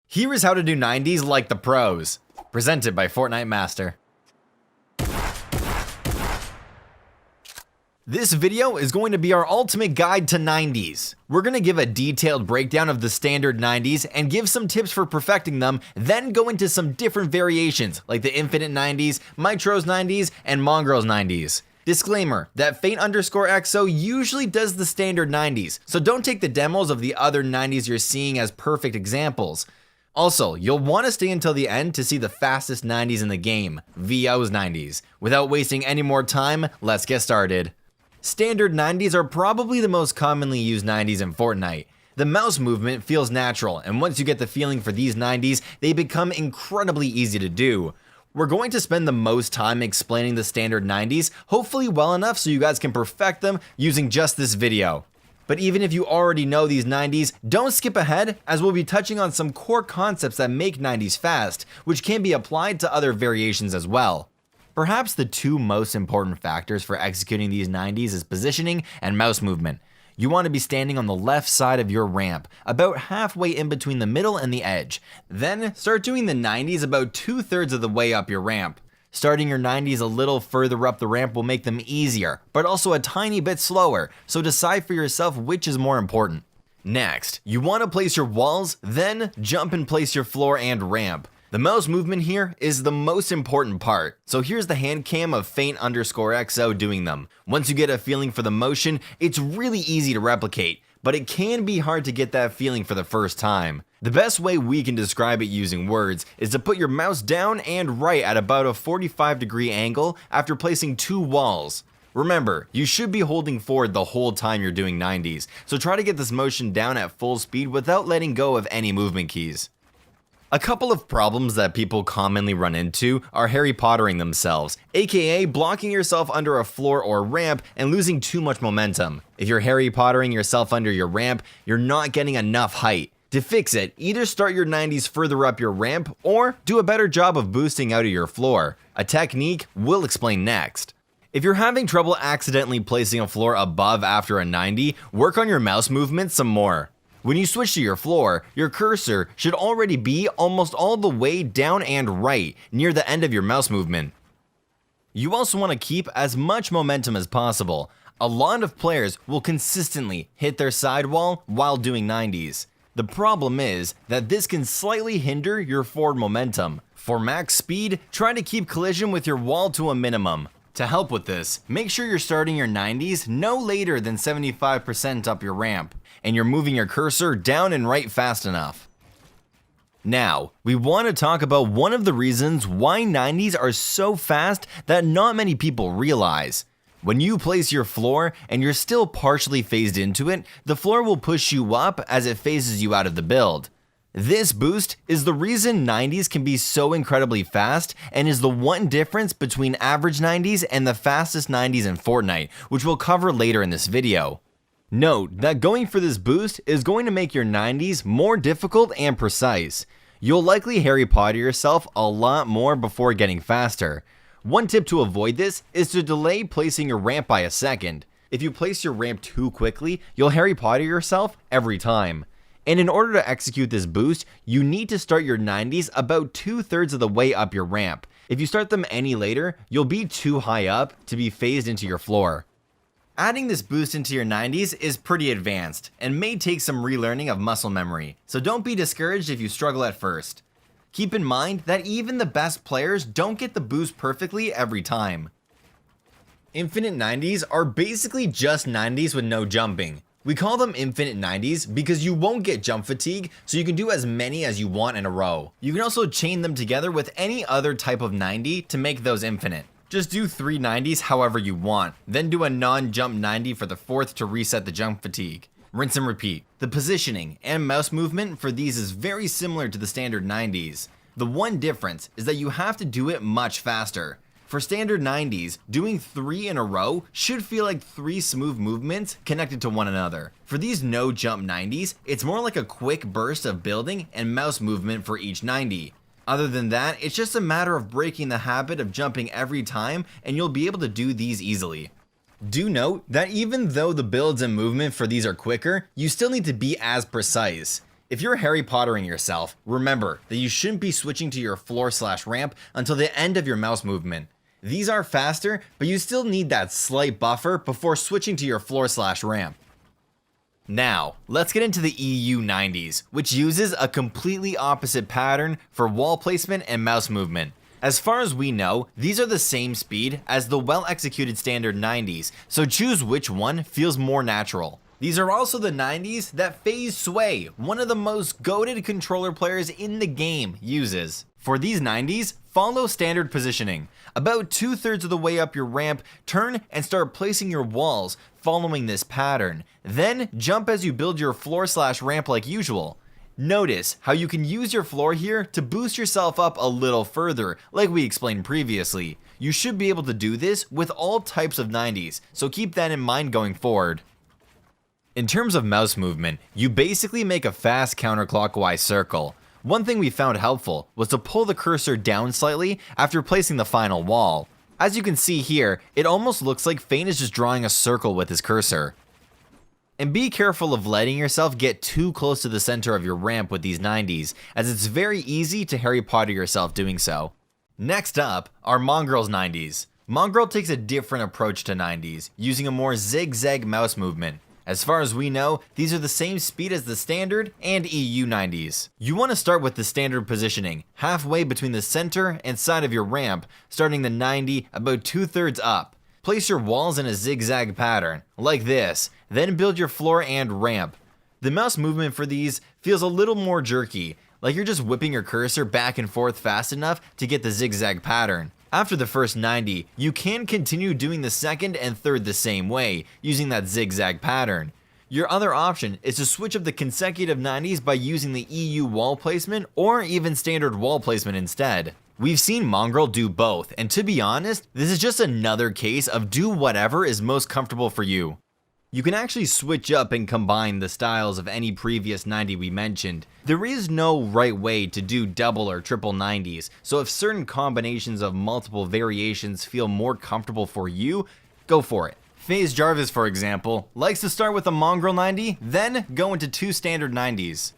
Here is how to do 90s like the pros. Presented by Fortnite Master. This video is going to be our ultimate guide to 90s. We're going to give a detailed breakdown of the standard 90s and give some tips for perfecting them, then go into some different variations like the Infinite 90s, Mitro's 90s, and Mongraal's 90s. Disclaimer that Faint_XO usually does the standard 90s, so don't take the demos of the other 90s you're seeing as perfect examples. Also, you'll want to stay until the end to see the fastest 90s in the game, VO's 90s. Without wasting any more time, let's get started. Standard 90s are probably the most commonly used 90s in Fortnite. The mouse movement feels natural, and once you get the feeling for these 90s, they become incredibly easy to do. We're going to spend the most time explaining the standard 90s, hopefully well enough so you guys can perfect them using just this video. But even if you already know these 90s, don't skip ahead, as we'll be touching on some core concepts that make 90s fast, which can be applied to other variations as well. Perhaps the two most important factors for executing these 90s is positioning and mouse movement. You want to be standing on the left side of your ramp, about halfway in between the middle and the edge. Then start doing the 90s about 2/3 of the way up your ramp. Starting your 90s a little further up the ramp will make them easier, but also a tiny bit slower, so decide for yourself which is more important. Next, you want to place your walls, then jump and place your floor and ramp. The mouse movement here is the most important part, so here's the hand cam of Faint_XO doing them. Once you get a feeling for the motion, it's really easy to replicate, but it can be hard to get that feeling for the first time. The best way we can describe it using words is to put your mouse down and right at about a 45-degree angle after placing two walls. Remember, you should be holding forward the whole time you're doing 90s, so try to get this motion down at full speed without letting go of any movement keys. A couple of problems that people commonly run into are Harry Pottering themselves, aka blocking yourself under a floor or ramp and losing too much momentum. If you're Harry Pottering yourself under your ramp, you're not getting enough height. To fix it, either start your 90s further up your ramp or do a better job of boosting out of your floor, a technique we'll explain next. If you're having trouble accidentally placing a floor above after a 90, work on your mouse movement some more. When you switch to your floor, your cursor should already be almost all the way down and right, near the end of your mouse movement. You also want to keep as much momentum as possible. A lot of players will consistently hit their sidewall while doing 90s. The problem is that this can slightly hinder your forward momentum. For max speed, try to keep collision with your wall to a minimum. To help with this, make sure you're starting your 90s no later than 75% up your ramp, and you're moving your cursor down and right fast enough. Now, we want to talk about one of the reasons why 90s are so fast that not many people realize. When you place your floor and you're still partially phased into it, the floor will push you up as it phases you out of the build. This boost is the reason 90s can be so incredibly fast and is the one difference between average 90s and the fastest 90s in Fortnite, which we'll cover later in this video. Note that going for this boost is going to make your 90s more difficult and precise. You'll likely Harry Potter yourself a lot more before getting faster. One tip to avoid this is to delay placing your ramp by a second. If you place your ramp too quickly, you'll Harry Potter yourself every time. And in order to execute this boost, you need to start your 90s about 2/3 of the way up your ramp. If you start them any later, you'll be too high up to be phased into your floor. Adding this boost into your 90s is pretty advanced and may take some relearning of muscle memory, so don't be discouraged if you struggle at first. Keep in mind that even the best players don't get the boost perfectly every time. Infinite 90s are basically just 90s with no jumping. We call them infinite 90s because you won't get jump fatigue, so you can do as many as you want in a row. You can also chain them together with any other type of 90 to make those infinite. Just do 3 90s however you want, then do a non-jump 90 for the 4th to reset the jump fatigue. Rinse and repeat. The positioning and mouse movement for these is very similar to the standard 90s. The one difference is that you have to do it much faster. For standard 90s, doing 3 in a row should feel like 3 smooth movements connected to one another. For these no jump 90s, it's more like a quick burst of building and mouse movement for each 90. Other than that, it's just a matter of breaking the habit of jumping every time and you'll be able to do these easily. Do note that even though the builds and movement for these are quicker, you still need to be as precise. If you're Harry Pottering yourself, remember that you shouldn't be switching to your floor/ramp until the end of your mouse movement. These are faster, but you still need that slight buffer before switching to your floor/ramp. Now, let's get into the EU 90s, which uses a completely opposite pattern for wall placement and mouse movement. As far as we know, these are the same speed as the well-executed standard 90s, so choose which one feels more natural. These are also the 90s that FaZe Sway, one of the most goated controller players in the game, uses. For these 90s, follow standard positioning. About 2/3 of the way up your ramp, turn and start placing your walls following this pattern. Then jump as you build your floor/ramp like usual. Notice how you can use your floor here to boost yourself up a little further, like we explained previously. You should be able to do this with all types of 90s, so keep that in mind going forward. In terms of mouse movement, you basically make a fast counterclockwise circle. One thing we found helpful was to pull the cursor down slightly after placing the final wall. As you can see here, it almost looks like Fane is just drawing a circle with his cursor. And be careful of letting yourself get too close to the center of your ramp with these 90s, as it's very easy to Harry Potter yourself doing so. Next up are Mongraal's 90s. Mongraal takes a different approach to 90s, using a more zigzag mouse movement. As far as we know, these are the same speed as the standard and EU 90s. You want to start with the standard positioning, halfway between the center and side of your ramp, starting the 90 about 2/3 up. Place your walls in a zigzag pattern, like this, then build your floor and ramp. The mouse movement for these feels a little more jerky, like you're just whipping your cursor back and forth fast enough to get the zigzag pattern. After the first 90, you can continue doing the second and third the same way, using that zigzag pattern. Your other option is to switch up the consecutive 90s by using the EU wall placement or even standard wall placement instead. We've seen Mongraal do both, and to be honest, this is just another case of do whatever is most comfortable for you. You can actually switch up and combine the styles of any previous 90 we mentioned. There is no right way to do double or triple 90s, so if certain combinations of multiple variations feel more comfortable for you, go for it. FaZe Jarvis, for example, likes to start with a Mongraal 90, then go into 2 standard 90s.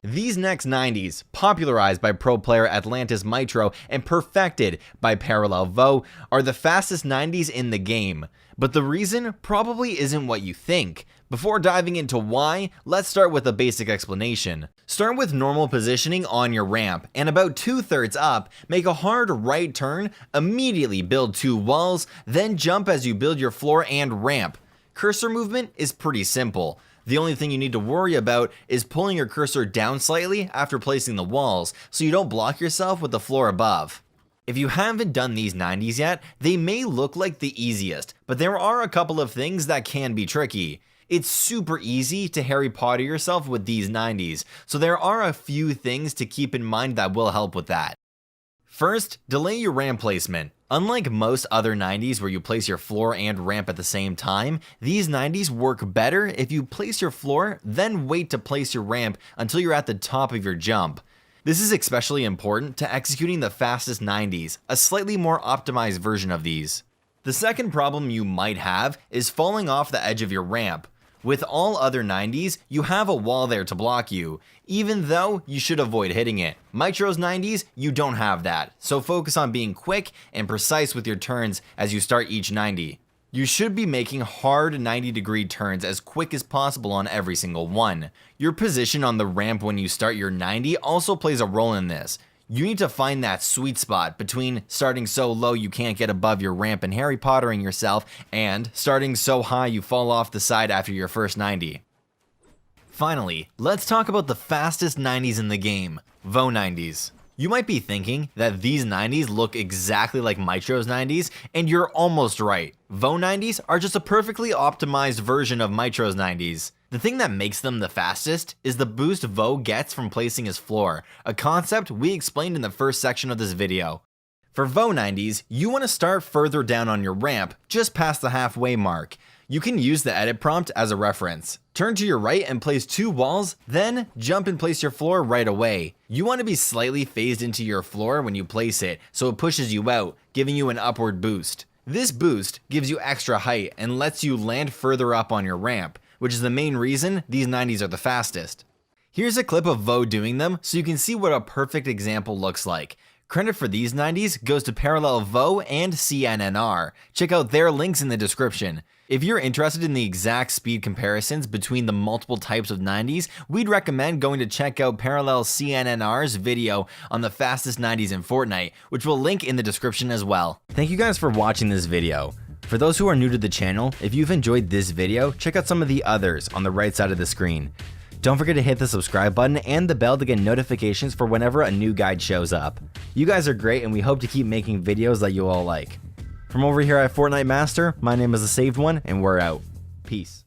These next 90s, popularized by pro player Atlantis Mitro and perfected by Parallel Vo, are the fastest 90s in the game. But the reason probably isn't what you think. Before diving into why, let's start with a basic explanation. Start with normal positioning on your ramp, and about 2/3 up, make a hard right turn, immediately build 2 walls, then jump as you build your floor and ramp. Cursor movement is pretty simple. The only thing you need to worry about is pulling your cursor down slightly after placing the walls, so you don't block yourself with the floor above. If you haven't done these 90s yet, they may look like the easiest, but there are a couple of things that can be tricky. It's super easy to Harry Potter yourself with these 90s, so there are a few things to keep in mind that will help with that. First, delay your ramp placement. Unlike most other 90s where you place your floor and ramp at the same time, these 90s work better if you place your floor, then wait to place your ramp until you're at the top of your jump. This is especially important to executing the fastest 90s, a slightly more optimized version of these. The second problem you might have is falling off the edge of your ramp. With all other 90s, you have a wall there to block you, even though you should avoid hitting it. Mitro's 90s, you don't have that, so focus on being quick and precise with your turns as you start each 90. You should be making hard 90-degree turns as quick as possible on every single one. Your position on the ramp when you start your 90 also plays a role in this. You need to find that sweet spot between starting so low you can't get above your ramp and Harry Pottering yourself, and starting so high you fall off the side after your first 90. Finally, let's talk about the fastest 90s in the game, Vo 90s. You might be thinking that these 90s look exactly like Mitro's 90s, and you're almost right. Vo 90s are just a perfectly optimized version of Mitro's 90s. The thing that makes them the fastest is the boost Vo gets from placing his floor, a concept we explained in the first section of this video. For Vo 90s, you want to start further down on your ramp, just past the halfway mark. You can use the edit prompt as a reference. Turn to your right and place 2 walls, then jump and place your floor right away. You want to be slightly phased into your floor when you place it, so it pushes you out, giving you an upward boost. This boost gives you extra height and lets you land further up on your ramp. which is the main reason these 90s are the fastest. Here's a clip of Vo doing them so you can see what a perfect example looks like. Credit for these 90s goes to Parallel Vo and CNNR. Check out their links in the description. If you're interested in the exact speed comparisons between the multiple types of 90s, we'd recommend going to check out Parallel CNNR's video on the fastest 90s in Fortnite, which we'll link in the description as well. Thank you guys for watching this video. For those who are new to the channel, if you've enjoyed this video, check out some of the others on the right side of the screen. Don't forget to hit the subscribe button and the bell to get notifications for whenever a new guide shows up. You guys are great and we hope to keep making videos that you all like. From over here at Fortnite Master, my name is The Saved One and we're out. Peace.